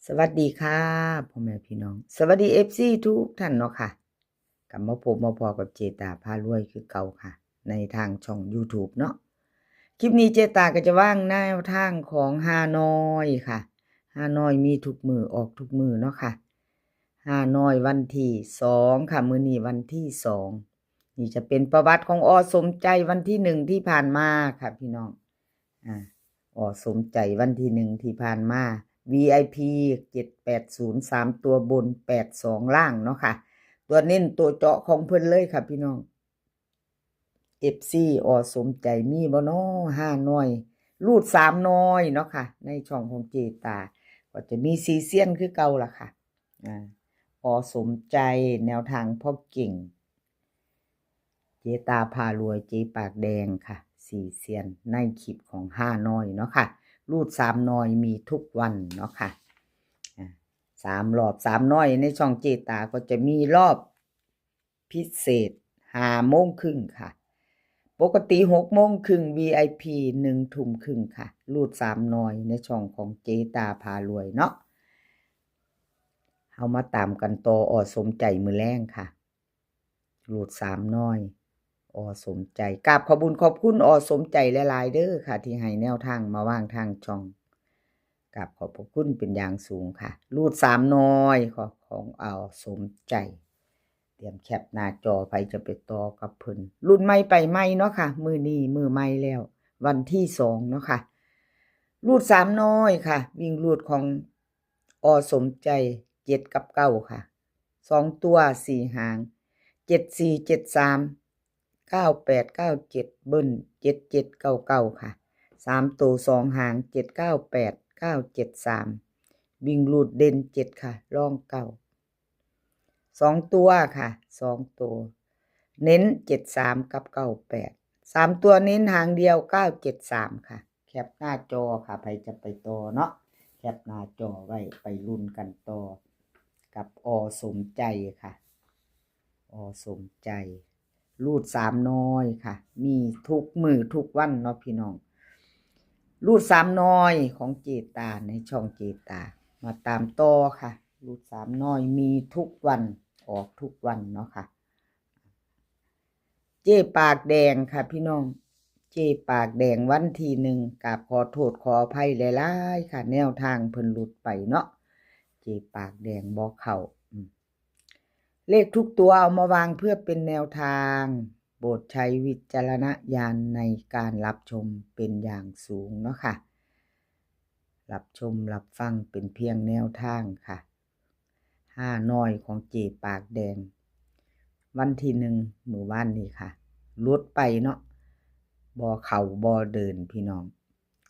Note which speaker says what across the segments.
Speaker 1: สวัสดีค่ะพ่อแม่พี่น้องสวัสดีFCทุกท่านเนาะค่ะกลับมาพบมาพอกับเจตาพารวยคือเก่าค่ะในทางช่อง YouTube เนาะคลิปนี้เจตาก็จะว่างแนวทางของฮานอยค่ะฮานอยมีทุกมือออกทุกมือเนาะค่ะฮานอยวันที่2ค่ะมื้อนี้วันที่2นี่จะเป็นประวัติของสมใจวันที่1ที่ผ่านมาค่ะพี่น้องอ่าสมใจวันที่1ที่ผ่านมา VIP 780 3ตัวบน82ล่างเนาะค่ะตัวเน้นตัวเจาะของเพิ่นเลยค่ะพี่น้อง FC สมใจมีบ่น้อ5น้อยรูด3น้อยเนาะค่ะในช่องของเจตาก็จะมีซีเซียนคือเก่าล่ะค่ะสมใจแนวทางพ่อเก่งเจตาพารวยเจปากแดงค่ะ4เซียนในคลิปของ5น้อยเนาะค่ะรูด3น้อยมีทุกวันเนาะค่ะ3รอบ3น้อยในช่องเจตาก็จะมีรอบพิเศษ5 โมงครึ่งค่ะปกติ6 โมงครึ่ง VIP 1 ทุ่มครึ่งค่ะรูด3น้อยในช่องของเจตาพารวยเนาะเอามาตามกันต่อสมใจมือแรงค่ะรูด3น้อยสมใจกราบขอบคุณสมใจหลายๆเด้อค่ะที่ให้แนวทางมาวางทางช่องกับขอบพระคุณเป็นอย่างสูงค่ะรูด3น้อยของสมใจเตรียมแคปหน้าจอไปจะไปต่อกับเพิ่นรุ่นใหม่ไปใหม่เนาะค่ะมือนี้มือใหม่แล้ววันที่2เนาะค่ะรูด3น้อยค่ะวิ่งรูดของสมใจ7กับ9ค่ะ2ตัว4หาง74 73 98 97เบิ้ล77 99ค่ะ3ตัว2หาง798 973วิ่งรูดเด่น7ค่ะรอง9 2ตัวค่ะ2ตัวเน้น73กับ98 3ตัวเน้นหางเดียว973ค่ะแคปหน้าจอค่ะใครจะไปต่อเนาะแคปหน้าจอไว้ไปลุ้นกันต่อกับสมใจค่ะสมใจรูด3น้อยค่ะมีทุกมือทุกวันเนาะพี่น้องรูด3น้อยของเจตาในช่องเจตามาตามต่อค่ะรูด3น้อยมีทุกวันออกทุกวันเนาะค่ะเจ๊ปากแดงค่ะพี่น้องเจ๊ปากแดงวันที่1กับขอโทษขออภัยหลายๆค่ะแนวทางเพิ่นหลุดไปเนาะเจ๊ปากแดงบอกเข้าเลขทุกตัวเอามาวางเพื่อเป็นแนวทางโปรดใช้วิจารณญาณในการรับชมเป็นอย่างสูงเนาะค่ะรับชมรับฟังเป็นเพียงแนวทางค่ะ5น้อยของเจปากแดงวันที่1มื้อวานนี้ค่ะลดไปเนาะบ่เข้าบ่เดินพี่น้อง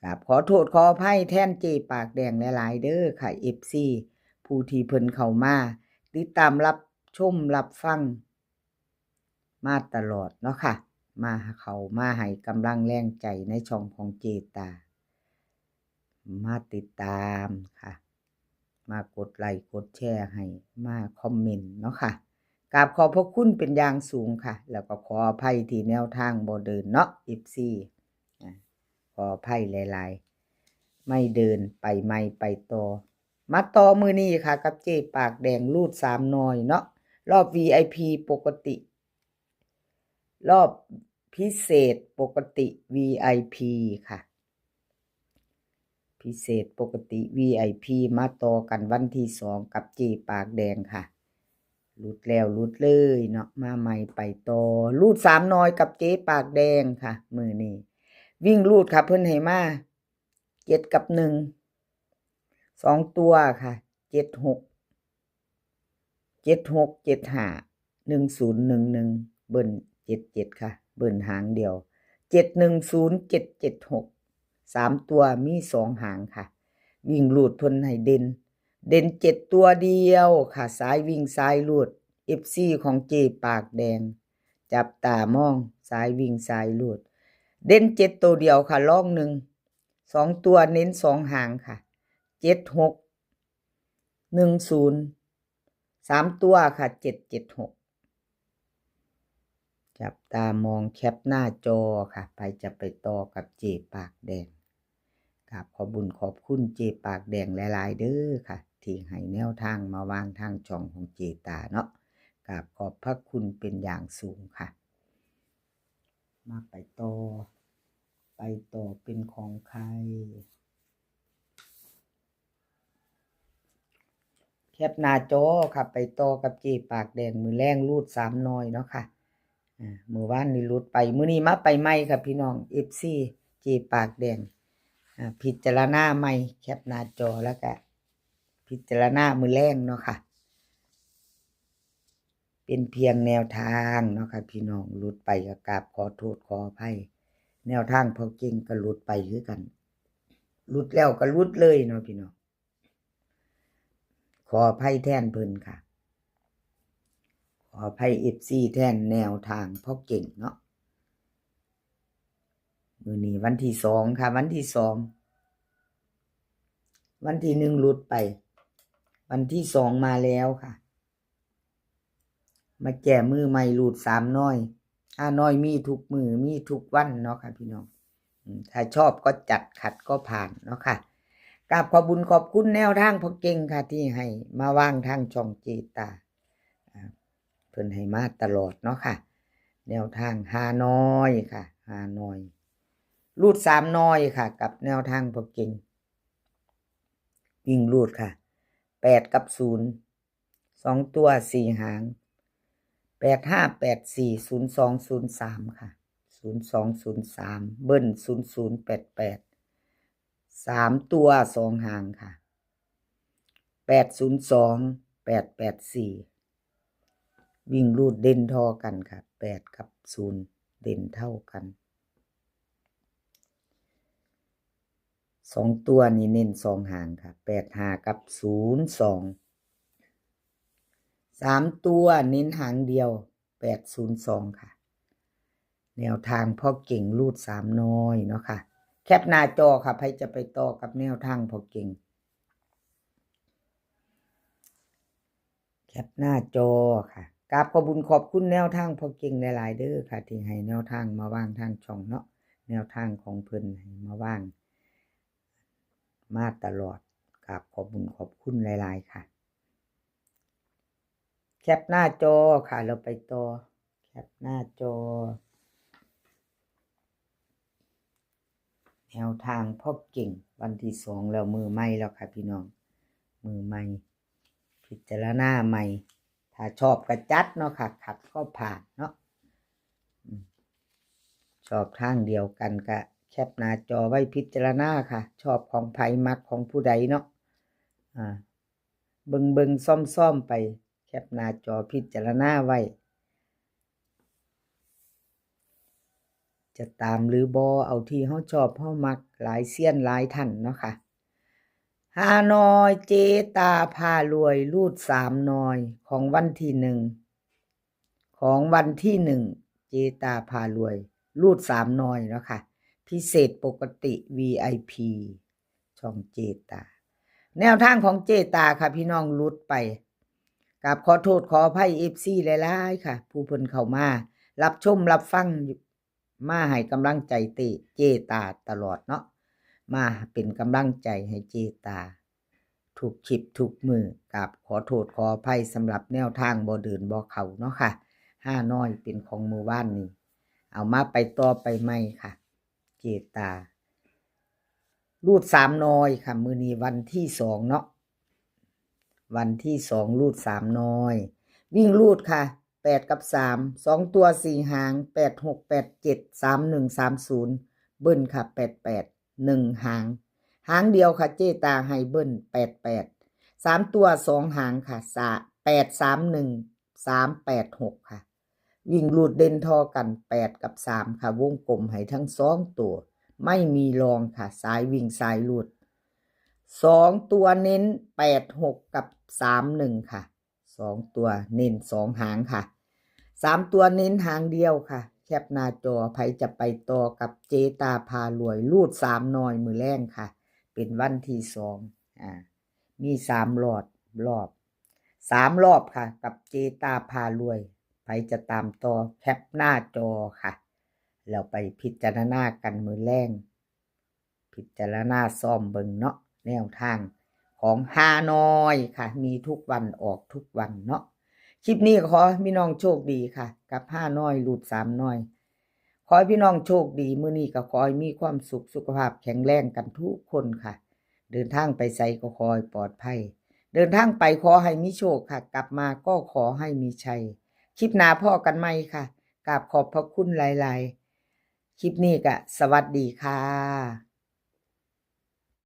Speaker 1: ครับขอโทษขออภัยแทนเจปากแดงหลายๆเด้อค่ะ FC ผู้ที่เพิ่นเข้ามาติดตามรับชมรับฟังมาตลอดเนาะค่ะมาให้กำลังแรงใจในช่องของเจตามาติดตามค่ะมากดไลค์กดแชร์ให้มาคอมเมนต์เนาะค่ะกราบขอบพระคุณเป็นอย่างสูงค่ะแล้วก็ขออภัยที่แนวทางบ่เดินเนาะ FC ขออภัยหลายๆไม่เดินไปไม่ไปต่อมาต่อมือนี้ค่ะกับเจปากแดงรูด3น้อยเนาะรอบ VIP ปกติรอบพิเศษปกติ VIP ค่ะพิเศษปกติ VIP มาต่อกันวันที่2กับเจปากแดงค่ะรูดแล้วรูดเลยเนาะมาใหม่ไปต่อรูด3น้อยกับเจปากแดงค่ะมือนี้วิ่งรูดค่ะเพิ่นให้มา7กับ1 2ตัวค่ะ76 75 1011เบิ่น77ค่ะเบิ่นหางเดียว710776 3ตัวมี2หางค่ะวิ่งรูดเพิ่นให้เด่น7ตัวเดียวค่ะสายวิ่งสายรูด FC ของเจปากแดงจับตามองสายวิ่งสายรูดเด่น7ตัวเดียวค่ะรอง1 2ตัวเน้น2หางค่ะ76 10 3ตัวค่ะ776จับตามองแคปหน้าจอค่ะไปจะไปต่อกับเจปากแดงขอบคุณเจปากแดงหลายๆเด้อค่ะ ที่ให้แนวทางมาวางทางช่องของเจตาเนาะกราบขอบพระคุณเป็นอย่างสูงค่ะมาไปต่อเป็นของใครแคปหน้าจอค่ะไปต่อกับเจปากแดงมือแรงรูด3น้อยเนาะค่ะมือว่านนี่รูดไปมื้อนี้มาไปใหม่ค่ะพี่น้อง FC เจปากแดงพิจารณาใหม่แคปหน้าจอแล้วก็พิจารณามือแรงเนาะค่ะเป็นเพียงแนวทางเนาะค่ะพี่น้องรูดไปก็กราบขอโทษขออภัยแนวทางพอเก่งก็รูดไปคือกันรูดแล้วก็รูดเลยเนาะพี่น้องขออภัยแทนเพิ่นค่ะขออภัย FC แทนแนวทางพอเก่งเนาะมื้อนี้วันที่2ค่ะวันที่2วันที่1รูดไปวันที่2มาแล้วค่ะมาแก้มือใหม่รูด3น้อยน้อยมีทุกมือมีทุกวันเนาะค่ะพี่น้องถ้าชอบก็จัดขัดก็ผ่านเนาะค่ะกราบขอบบุญขอบคุณแนวทางพอเก่งค่ะที่ให้มาวางทางช่องเจตาเพิ่นให้มาตลอดเนาะค่ะแนวทางฮานอยค่ะฮานอยรูด3น้อยค่ะกับแนวทางพอเก่งวิ่งรูดค่ะ8กับ0 2ตัว4หาง85840203ค่ะ0203เบิ้ล0088 3ตัว2หางค่ะ802 884วิ่งรูดเด่นทอกันค่ะ8กับ0เด่นเท่ากัน2ตัวนี้เน้น2หางค่ะ85กับ02 3ตัวเน้นหางเดียว802ค่ะแนวทางพ่อเก่งรูด3น้อยเนาะค่ะแคปหน้าจอค่ะใครจะไปต่อกับแนวทางพ่อเก่งแคปหน้าจอค่ะกราบขอบคุญขอบคุณแนวทางพ่อเก่งหลายๆเด้อค่ะที่ให้แนวทางมาวางทางช่องเนาะแนวทางของเพิ่นให้มาวางมาตลอดกราบขอบคุญขอบคุณหลายๆค่ะแคปหน้าจอค่ะเราไปต่อแคปหน้าจอแนวทางพ่อเก่งวันที่2แล้วมือใหม่แล้วค่ะพี่น้องมือใหม่พิจารณาใหม่ถ้าชอบก็จัดเนาะค่ะขัดก็ผ่านเนาะชอบทางเดียวกันก็แคปหน้าจอไว้พิจารณาค่ะชอบของไผมักของผู้ใดเนาะเบิ่งซ่อมไปแคปหน้าจอพิจารณาไว้จะตามหรือบ่เอาที่เฮาชอบเฮามักหลายเซียนหลายท่านเนาะค่ะฮานอยเจตาพารวยรูด3น้อยของวันที่1เจตาพารวยรูด3น้อยเนาะค่ะพิเศษปกติ VIP ช่องเจตาแนวทางของเจตาค่ะพี่น้องรุดไปกับขอโทษขออภัย FC หลายๆค่ะผู้เพิ่นเข้ามารับชมรับฟังมาให้กำลังใจเจตาตลอดเนาะมาเป็นกำลังใจให้เจตาถูกคลิปถูกมือกับขอโทษขออภัยสำหรับแนวทางบ่เดินบ่เข้าเนาะค่ะ5น้อยเป็นของมือว่านนี้เอามาไปต่อไปใหม่ค่ะเจตารูด3น้อยค่ะมื้อนี้วันที่2เนาะวันที่2รูด3น้อยวิ่งรูดค่ะ8กับ3 2ตัว4หาง86 87 31 30เบิ้ลค่ะ88 1หางหางเดียวค่ะเจตาให้เบิ้ล88 3ตัว2หางค่ะ8 31 386ค่ะวิ่งรูดเด่นทอกัน8กับ3ค่ะวงกลมให้ทั้ง2ตัวไม่มีรองค่ะสายวิ่งสายรูด2ตัวเน้น86กับ31ค่ะ2ตัวเน้น2หางค่ะ3ตัวเน้นหางเดียวค่ะแคปหน้าจอไผจะไปต่อกับเจตาพารวยรูด3น้อยมือแรงค่ะเป็นวันที่2มี3รอบ3รอบค่ะกับเจตาพารวยไผจะตามต่อแคปหน้าจอค่ะแล้วไปพิจารณากันมือแรงพิจารณาซ่อมเบิ่งเนาะแนวทาง ของฮานอยค่ะ มีทุกวันออกทุกวันเนาะคลิปนี้ขอให้พี่น้องโชคดีค่ะ กับฮานอยรูด3น้อยขอให้พี่น้องโชคดีมื้อนี้ก็ขอให้มีความสุขสุขภาพแข็งแรงกันทุกคนค่ะ เดินทางไปไสก็ขอให้ปลอดภัย เดินทางไปขอให้มีโชคค่ะ กลับมาก็ขอให้มีชัยคลิปหน้าพ่อกันใหม่ค่ะกราบขอบพระคุณหลายๆคลิปนี้ก็สวัสดีค่ะ